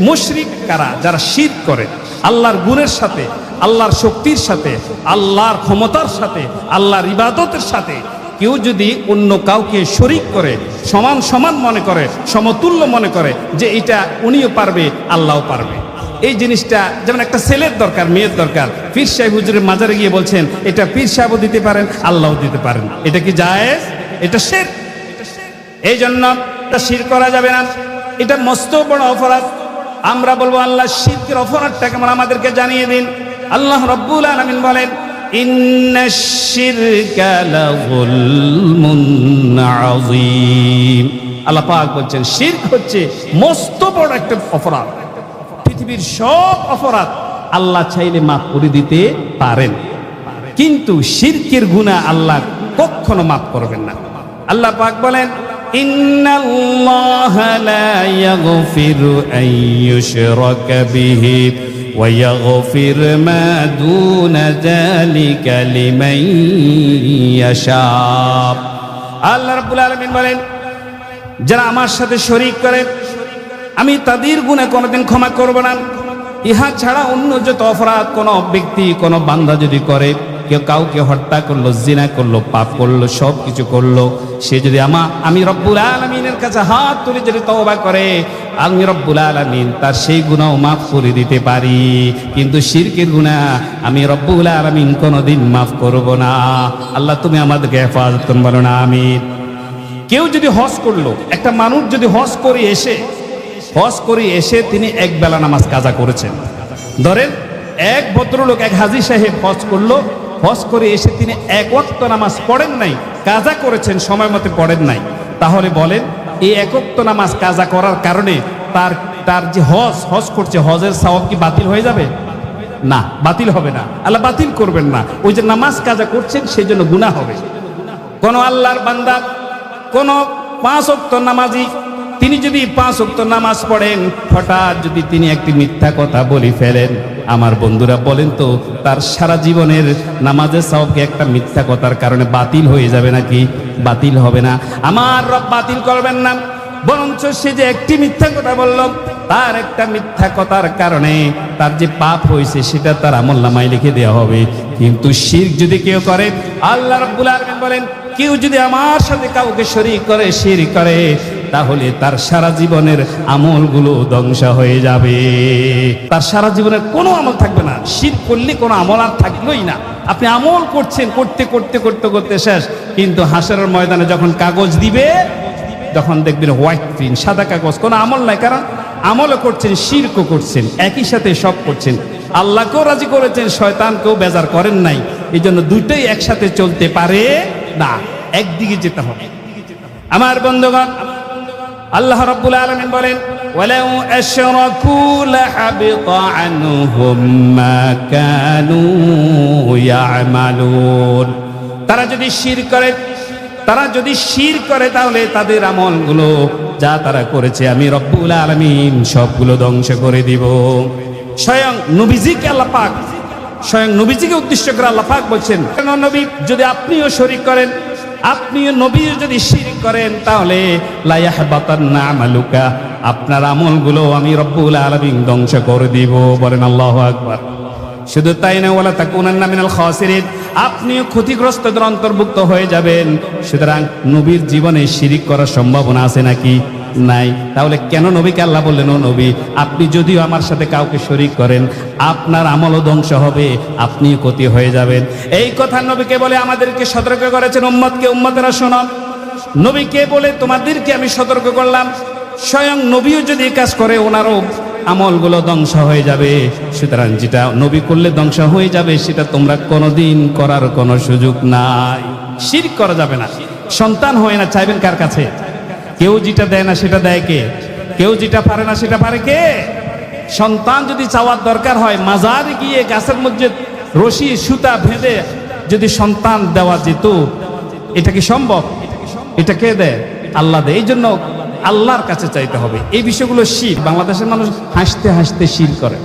মুশরিক কারা? যারা শিরক করে আল্লাহর গুণের সাথে, আল্লাহর শক্তির সাথে, আল্লাহর ক্ষমতার সাথে, আল্লাহর ইবাদতের সাথে কেউ যদি অন্য কাউকে শরীক করে, সমান সমান মনে করে, সমতুল্য মনে করে যে এটা উনিও পারবে আল্লাহও পারবে, এই জিনিসটা যেমন একটা ছেলের দরকার, মেয়ের দরকার, পীর সাহেব হুজুরের মাজারে গিয়ে বলছেন এটা পীর সাহেবও দিতে পারেন, আল্লাহও দিতে পারেন, এটা কি জায়েজ? এটা শিরক। এই জন্য এটা শিরক করা যাবে না, এটা মস্ত বড় অপরাধ। আমরা বলবো আল্লাহ শিরকের অপরাধটা কেমন আমাদেরকে জানিয়ে দিন। আল্লাহ রাব্বুল আলামিন বলেন ইন্নাশ শিরকা লাযুলমুন আযীম। আল্লাহ পাক বলছেন শিরক হচ্ছে মস্ত বড় একটা অপরাধ। পৃথিবীর সব অপরাধ আল্লাহ চাইলে মাফ করে দিতে পারেন, কিন্তু শিরকের গুনাহ আল্লাহ কখনো মাফ করবেন না। আল্লাহ পাক বলেন ইন্নাল্লাহা লা ইয়াগফিরু আন ইউশরাকা বিহি ওয়া ইয়াগফিরু মা দুনা যালিকা লিমান ইয়াশা। আল্লাহ রাব্বুল আলামিন বলেন যারা আমার সাথে শরীক করে আমি তাদের গুনাহ কোনোদিন ক্ষমা করব না। ইহা ছাড়া অন্য যত অপরাধ কোনো ব্যক্তি কোনো বান্দা যদি করে, কেউ কাউকে হত্যা করলো, জিনা করলো, পাপ করলো, সব কিছু করলো, সে যদি আমি রব্বুল আলামিনের কাছে হাত তুলে যদি তওবা করে, আমি রব্বুল আলামিন তার সেই গুনাহ মাফ করে দিতে পারি, কিন্তু শিরকের গুনাহ আমি রব্বুল আলামিন কোনোদিন মাফ করব না। আল্লাহ তুমি আমাদেরকে হেফাজত করুন, বলো না আমিন। কেউ যদি হজ করলো, একটা মানুষ যদি হজ করে এসে তিনি এক বেলা নামাজ কাজা করেছেন, ধরেন এক ভদ্রলোক, এক হাজী সাহেব হজ করলো, হজ করে এসে তিনি এক ওয়াক্ত নামাজ পড়েন নাই, কাজা করেছেন, সময় মতো পড়েন নাই, তাহলে বলেন এই এক ওয়াক্ত নামাজ কাজা করার কারণে তার যে হজ করছে, হজের সওয়াব কি বাতিল হয়ে যাবে? না, বাতিল হবে না, আল্লাহ বাতিল করবেন না। ওই যে নামাজ কাজা করছেন সেই জন্য গুনাহ হবে। কোন আল্লাহর বান্দা, কোন 5 ওয়াক্ত নামাজি, তিনি যদি 5 ওয়াক্ত নামাজ পড়েন, হঠাৎ যদি তিনি একটি মিথ্যা কথা বলে ফেলেন, আমার বন্ধুরা বলেন তো তার সারা জীবনের নামাজের সওয়াব কি একটা মিথ্যা কথার কারণে বাতিল হয়ে যাবে নাকি? বাতিল হবে না। আমার রব বাতিল করবেন না, বরঞ্চ সে যে একটি মিথ্যা কথা বলল, তার একটা মিথ্যা কথার কারণে তার যে পাপ হয়েছে সেটা তার আমলনামায় লিখে দেওয়া হবে। কিন্তু শিরক যদি কেউ করে, আল্লাহ রাব্বুল আলামিন বলেন কেউ যদি আমার সাথে কাউকে শরীক করে, শিরক করে, তাহলে তার সারা জীবনের আমলগুলো ধ্বংস হয়ে যাবে, তার সারা জীবনের কোনো আমল থাকবে না। শিরক করলে কোনো আমল আর থাকবেই না। আপনি আমল করছেন, করতে শেষ, কিন্তু হাসরের ময়দানে যখন কাগজ দিবে, যখন দেখবেন হোয়াইট প্রিন্ট, সাদা কাগজ, কোনো আমল নাই। কারণ আমলও করছেন, শিরকও করছেন, একই সাথে সব করছেন। আল্লাহকেও রাজি করেছেন, শয়তানকেও বেজার করেন নাই। এই জন্য দুটোই একসাথে চলতে পারে না, একদিকে যেতে হবে। আমার বন্ধুগণ, আল্লাহ রাব্বুল আলামিন বলেন ওয়ালাউ আশরাকু লাহাবিতা আনহুম মা কানু ইয়ামালুন। তারা যদি শিরক করে তাহলে তাদের আমলগুলো যা তারা করেছে আমি রব্বুল আলামিন সবগুলো ধ্বংস করে দিব। স্বয়ং নবীজিকে উদ্দেশ্য করে আল্লাহ পাক বলছেন, কেন নবী, যদি আপনিও শরীক করেন, আপনিও নবীও যদি শিরক করেন, তাহলে লা ইয়াহবাতান্না আমালুকা, আপনার আমলগুলো আমি রব্বুল আলামিন ধ্বংস করে দিব। বলেন আল্লাহু আকবার। শুধু তাই না, ওয়ালা তাকুনান্না মিনাল খাসিরিন, আপনিও ক্ষতিগ্রস্তদের অন্তর্ভুক্ত হয়ে যাবেন। সুতরাং নবীর জীবনে শিরক করার সম্ভাবনা আছে নাকি? নাই। তাহলে কেন নবীকে আল্লাহ বললেন, ও নবী, আপনি যদিও আমার সাথে কাউকে শরীক করেন, আপনার আমলও ধ্বংস হবে, আপনিও ক্ষতি হয়ে যাবেন। এই কথা নবীকে বলে আমাদেরকে সতর্ক করেছেন, উম্মতেরা শোনো, নবীকে বলে তোমাদেরকে আমি সতর্ক করলাম। স্বয়ং নবীও যদি কাজ করে, ওনারও আমলগুলো ধ্বংস হয়ে যাবে। সুতরাং যেটা নবী করলে ধ্বংস হয়ে যাবে, সেটা তোমরা কোনোদিন করার কোনো সুযোগ নাই। শিরক করা যাবে না। সন্তান হয় না, চাইবেন কার কাছে? কেউ যেটা দেয় না সেটা দেয় কে? কেউ যেটা পারে না সেটা পারে কে? সন্তান যদি চাওয়ার দরকার হয়, মাজারে গিয়ে গাছের মধ্যে রশি সুতা বেঁধে যদি সন্তান দেওয়া যেত, এটা কি সম্ভব? এটা কে দেয়? আল্লাহ দেয়। এই জন্য আল্লাহর কাছে চাইতে হবে। এই বিষয়গুলো শিরক। বাংলাদেশের মানুষ হাসতে হাসতে শিরক করে,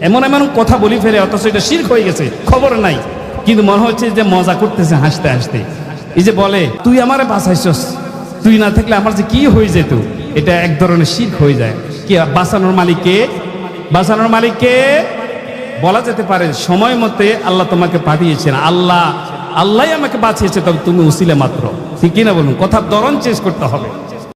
এমন কথা বলি ফেলে, অথচ এটা শিরক হয়ে গেছে, খবর নাই, কিন্তু মনে হচ্ছে যে মজা করতেছে হাসতে হাসতে। এই যে বলে তুই আমারে বাঁচাইছস, তুই না থাকলে আমার যে কি হয়ে যেত, এটা এক ধরনের শিরক হয়ে যায়। কি বাঁচানোর মালিককে? বাঁচানোর মালিককে বলা যেতে পারে সময় মতে আল্লাহ তোমাকে পাঠিয়েছেন, আল্লাহ আমাকে বাঁচিয়েছে, তবে তুমি উসিলা মাত্র। ঠিক কিনা বলুন? কথার ধরন চেঞ্জ করতে হবে।